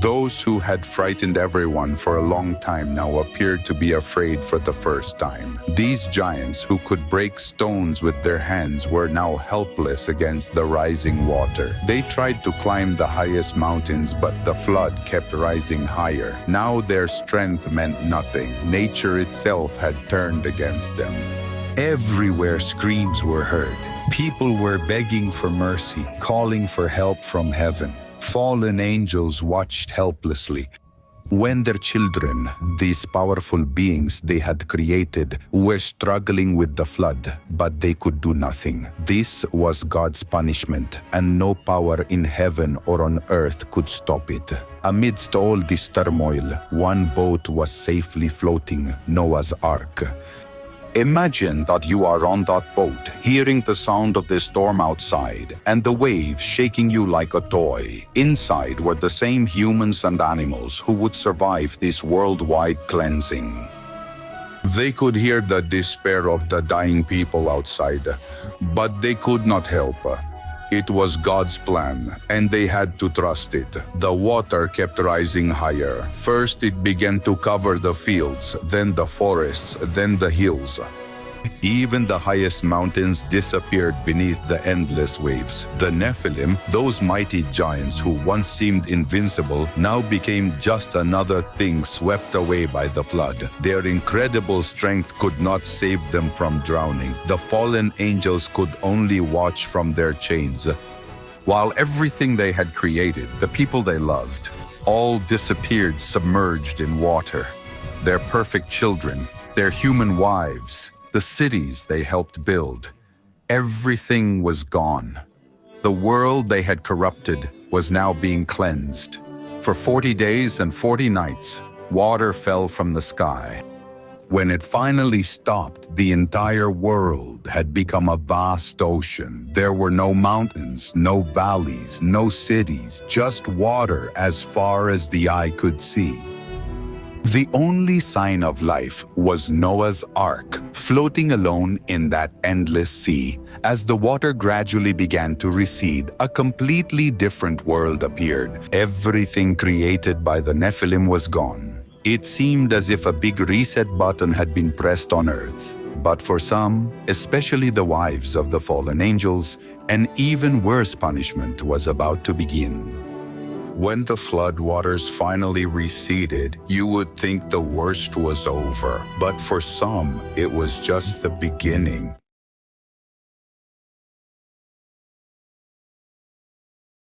Those who had frightened everyone for a long time now appeared to be afraid for the first time. These giants who could break stones with their hands were now helpless against the rising water. They tried to climb the highest mountains, but the flood kept rising higher. Now their strength meant nothing. Nature itself had turned against them. Everywhere screams were heard. People were begging for mercy, calling for help from heaven. Fallen angels watched helplessly when their children, these powerful beings they had created, were struggling with the flood, but they could do nothing. This was God's punishment, and no power in heaven or on earth could stop it. Amidst all this turmoil, one boat was safely floating, Noah's Ark. Imagine that you are on that boat, hearing the sound of the storm outside, and the waves shaking you like a toy. Inside were the same humans and animals who would survive this worldwide cleansing. They could hear the despair of the dying people outside, but they could not help. It was God's plan, and they had to trust it. The water kept rising higher. First, it began to cover the fields, then the forests, then the hills. Even the highest mountains disappeared beneath the endless waves. The Nephilim, those mighty giants who once seemed invincible, now became just another thing swept away by the flood. Their incredible strength could not save them from drowning. The fallen angels could only watch from their chains. While everything they had created, the people they loved, all disappeared submerged in water. Their perfect children, their human wives, the cities they helped build, everything was gone. The world they had corrupted was now being cleansed. For 40 days and 40 nights, water fell from the sky. When it finally stopped, the entire world had become a vast ocean. There were no mountains, no valleys, no cities, just water as far as the eye could see. The only sign of life was Noah's Ark, floating alone in that endless sea. As the water gradually began to recede, a completely different world appeared. Everything created by the Nephilim was gone. It seemed as if a big reset button had been pressed on Earth. But for some, especially the wives of the fallen angels, an even worse punishment was about to begin. When the flood waters finally receded, you would think the worst was over. But for some, it was just the beginning.